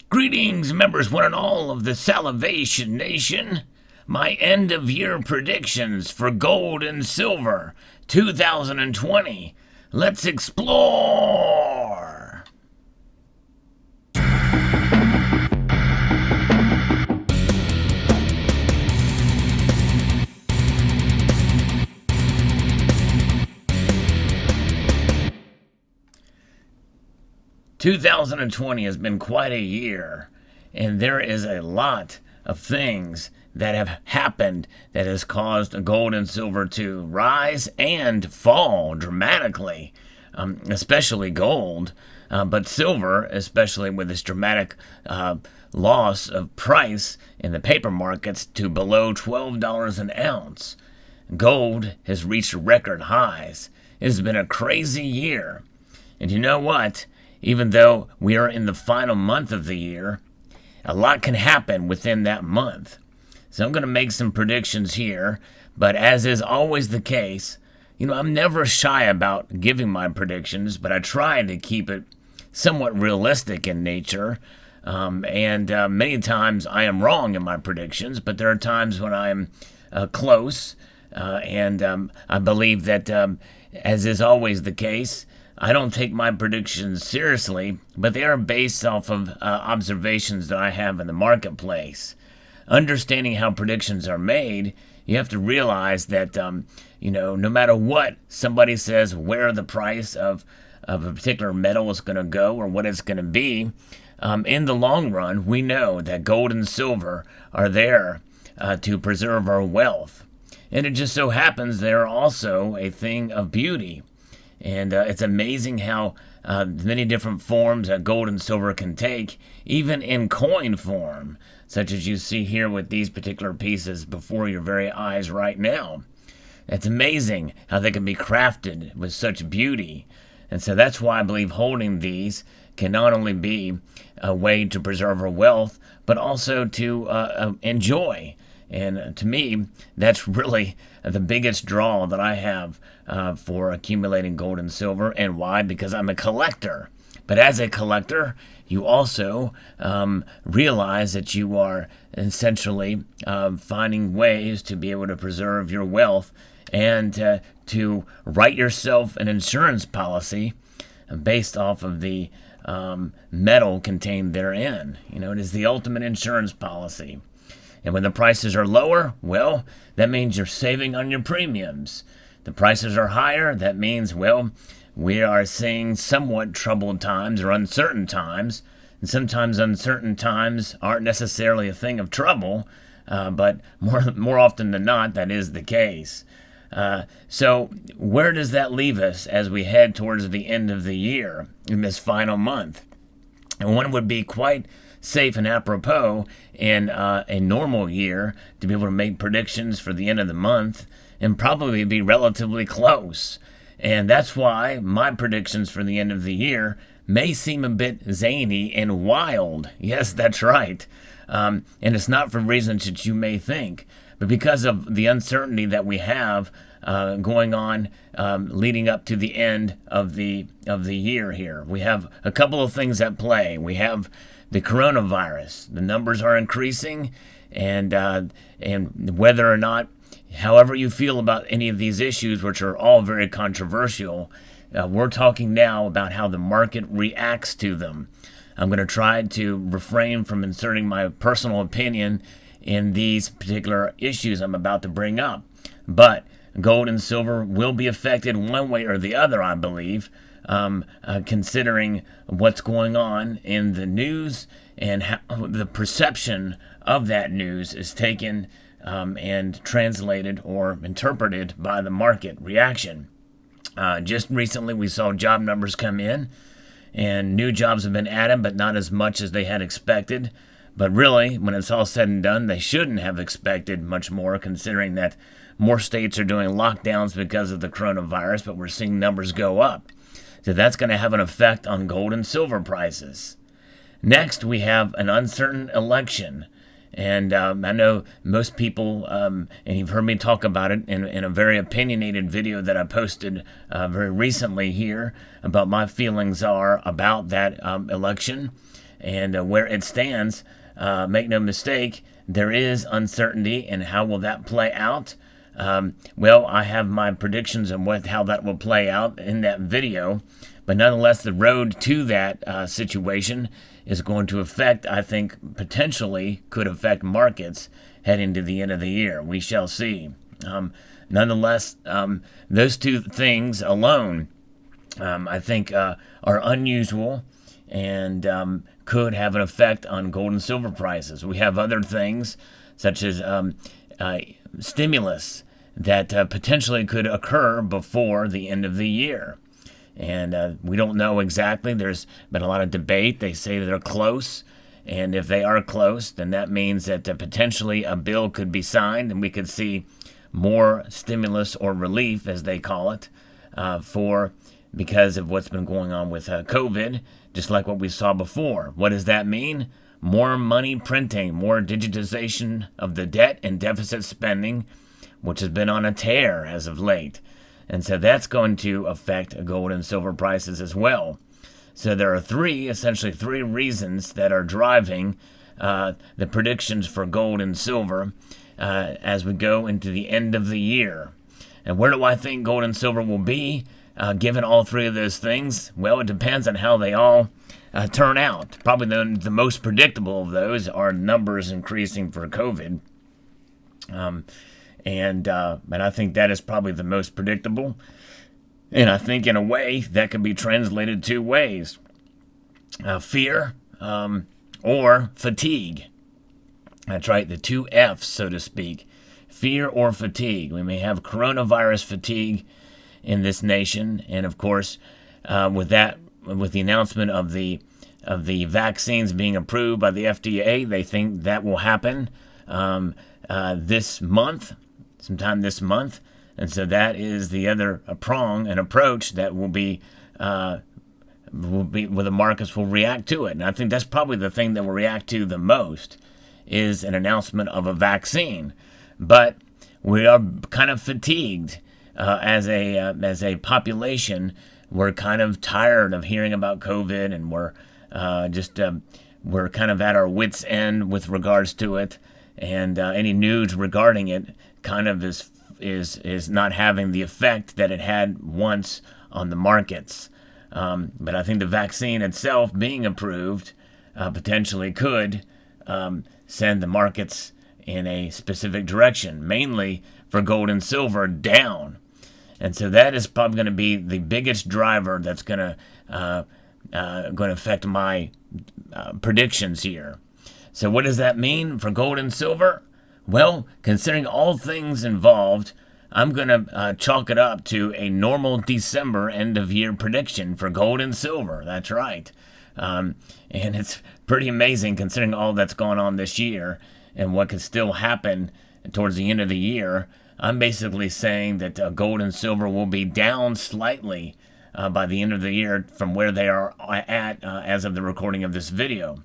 Greetings, members one and all of the Salivation Nation. My end-of-year predictions for gold and silver 2020. Let's explore! "2020 has been quite a year, and there is a lot of things that have happened that has caused gold and silver to rise and fall dramatically, especially gold, but silver, especially with this dramatic loss of price in the paper markets to below $12 an ounce. Gold has reached record highs. It has been a crazy year. And you know what? Even though we are in the final month of the year, a lot can happen within that month. So I'm going to make some predictions here, but as is always the case, I'm never shy about giving my predictions, but I try to keep it somewhat realistic in nature. And many times I am wrong in my predictions, but there are times when I am close, and I believe that, as is always the case, I don't take my predictions seriously, but they are based off of observations that I have in the marketplace. Understanding how predictions are made, you have to realize that, no matter what somebody says where the price of a particular metal is going to go or what it's going to be, in the long run, we know that gold and silver are there to preserve our wealth. And it just so happens they're also a thing of beauty. And it's amazing how many different forms that gold and silver can take, even in coin form, such as you see here with these particular pieces before your very eyes right now. It's amazing how they can be crafted with such beauty. And so that's why I believe holding these can not only be a way to preserve our wealth, but also to enjoy. And to me, that's really the biggest draw that I have for accumulating gold and silver. And why? Because I'm a collector. But as a collector, you also realize that you are essentially finding ways to be able to preserve your wealth and to write yourself an insurance policy based off of the metal contained therein. It is the ultimate insurance policy. And when the prices are lower, well, that means you're saving on your premiums. The prices are higher, that means, well, we are seeing somewhat troubled times or uncertain times. And sometimes uncertain times aren't necessarily a thing of trouble, but more often than not, that is the case. So where does that leave us as we head towards the end of the year in this final month? And one would be quite safe and apropos in a normal year to be able to make predictions for the end of the month and probably be relatively close. And that's why my predictions for the end of the year may seem a bit zany and wild. Yes, that's right. And it's not for reasons that you may think, but because of the uncertainty that we have going on leading up to the end of the year here. We have a couple of things at play. We have the coronavirus. The numbers are increasing, and whether or not, however you feel about any of these issues, which are all very controversial, we're talking now about how the market reacts to them. I'm going to try to refrain from inserting my personal opinion in these particular issues I'm about to bring up. But gold and silver will be affected one way or the other, I believe, considering what's going on in the news and how the perception of that news is taken and translated or interpreted by the market reaction. Just recently we saw job numbers come in, and new jobs have been added, but not as much as they had expected. But really, when it's all said and done, they shouldn't have expected much more, considering that more states are doing lockdowns because of the coronavirus, but we're seeing numbers go up. So that's going to have an effect on gold and silver prices. Next, we have an uncertain election. And I know most people, and you've heard me talk about it in a very opinionated video that I posted very recently here about my feelings are about that election. and where it stands, make no mistake, there is uncertainty. And how will that play out? Well, I have my predictions on how that will play out in that video. But nonetheless, the road to that situation is going to affect, I think, potentially could affect markets heading to the end of the year. We shall see. Nonetheless, those two things alone, I think, are unusual and could have an effect on gold and silver prices. We have other things such as stimulus that potentially could occur before the end of the year. And we don't know exactly. There's been a lot of debate. They say they're close. And if they are close, then that means that potentially a bill could be signed and we could see more stimulus or relief, as they call it, because of what's been going on with COVID, just like what we saw before. What does that mean? More money printing, more digitization of the debt and deficit spending, which has been on a tear as of late. And so that's going to affect gold and silver prices as well. So there are essentially three reasons that are driving the predictions for gold and silver as we go into the end of the year. And where do I think gold and silver will be given all three of those things? Well, it depends on how they all turn out. Probably the most predictable of those are numbers increasing for COVID. But I think that is probably the most predictable. And I think in a way that could be translated two ways. Fear or fatigue. That's right, the two F's, so to speak. Fear or fatigue. We may have coronavirus fatigue in this nation. And of course, with the announcement of the vaccines being approved by the FDA, they think that will happen this month, sometime this month. And so that is the other prong and approach that will be where the markets will react to it. And I think that's probably the thing that will react to the most is an announcement of a vaccine. But we are kind of fatigued as a population. We're kind of tired of hearing about COVID, and we're kind of at our wits' end with regards to it. And any news regarding it kind of is not having the effect that it had once on the markets. But I think the vaccine itself being approved potentially could send the markets in a specific direction, mainly for gold and silver down. And so that is probably going to be the biggest driver that's going to affect my predictions here. So what does that mean for gold and silver? Well, considering all things involved, I'm going to chalk it up to a normal December end-of-year prediction for gold and silver. That's right. And it's pretty amazing considering all that's gone on this year and what could still happen towards the end of the year. I'm basically saying that gold and silver will be down slightly by the end of the year from where they are at as of the recording of this video.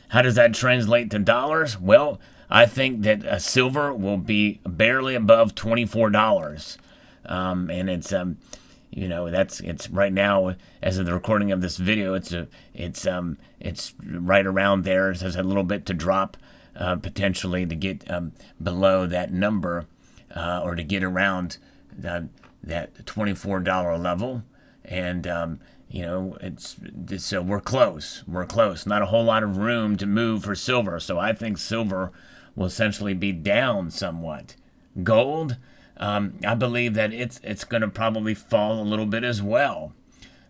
How does that translate to dollars? Well, I think that silver will be barely above $24, and it's right now as of the recording of this video. It's right around there. It has a little bit to drop potentially to get below that number or to get around that $24 level, and so we're close. We're close. Not a whole lot of room to move for silver. So I think silver will essentially be down somewhat. Gold, I believe that it's going to probably fall a little bit as well.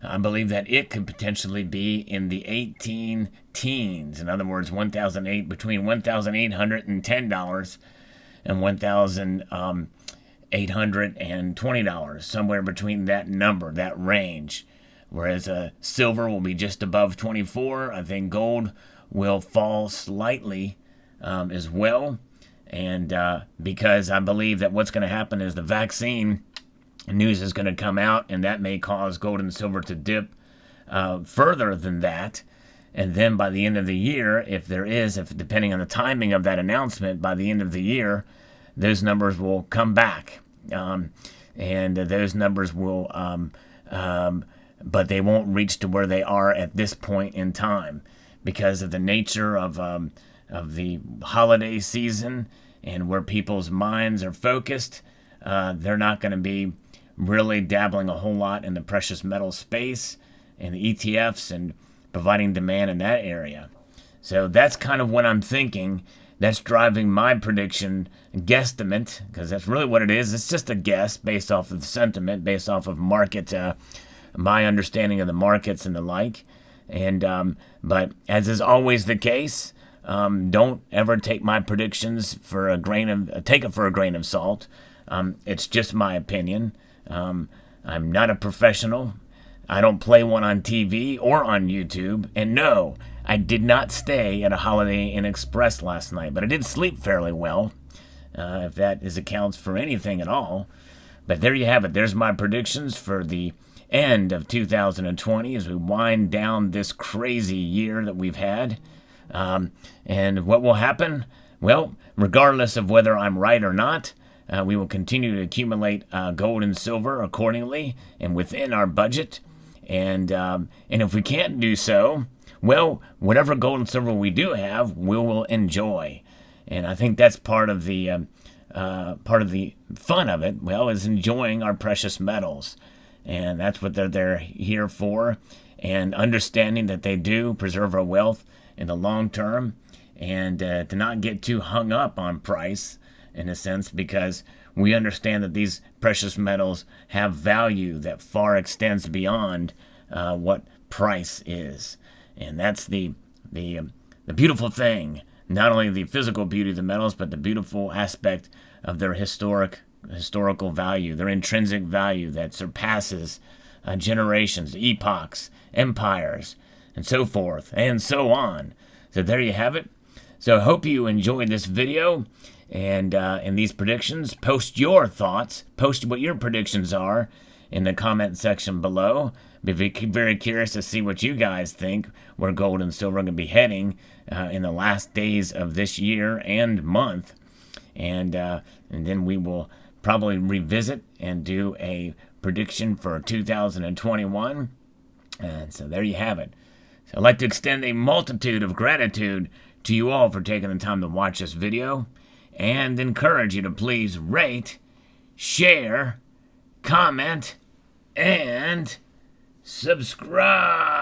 I believe that it could potentially be in the 18 teens. In other words, between $1,810 and $1,820, somewhere between that number, that range. Whereas silver will be just above 24. I think gold will fall slightly as well. And because I believe that what's going to happen is the vaccine news is going to come out, and that may cause gold and silver to dip further than that. And then by the end of the year, if depending on the timing of that announcement, by the end of the year, those numbers will come back. And those numbers will... but they won't reach to where they are at this point in time, because of the nature of the holiday season and where people's minds are focused. They're not going to be really dabbling a whole lot in the precious metal space and the ETFs and providing demand in that area. So that's kind of what I'm thinking. That's driving my prediction guesstimate, because that's really what it is. It's just a guess based off of the sentiment, based off of market, my understanding of the markets and the like. And but as is always the case, don't ever take my predictions for a grain of salt. It's just my opinion. I'm not a professional. I don't play one on TV or on YouTube. And no, I did not stay at a Holiday Inn Express last night, but I did sleep fairly well, if that accounts for anything at all. But there you have it. There's my predictions for the end of 2020 as we wind down this crazy year that we've had. And what will happen? Well, regardless of whether I'm right or not, we will continue to accumulate gold and silver accordingly and within our budget. And if we can't do so, well, whatever gold and silver we do have, we will enjoy. And I think that's part of the fun of it. Well, is enjoying our precious metals, and that's what they're here for. And understanding that they do preserve our wealth in the long term, and to not get too hung up on price, in a sense, because we understand that these precious metals have value that far extends beyond what price is. And that's the beautiful thing, not only the physical beauty of the metals, but the beautiful aspect of their historical value, their intrinsic value that surpasses generations, epochs, empires, and so forth, and so on. So there you have it. So I hope you enjoyed this video and these predictions. Post your thoughts. Post what your predictions are in the comment section below. Be very curious to see what you guys think where gold and silver are going to be heading in the last days of this year and month. And then we will probably revisit and do a prediction for 2021. And so there you have it. So I'd like to extend a multitude of gratitude to you all for taking the time to watch this video, and encourage you to please rate, share, comment, and subscribe.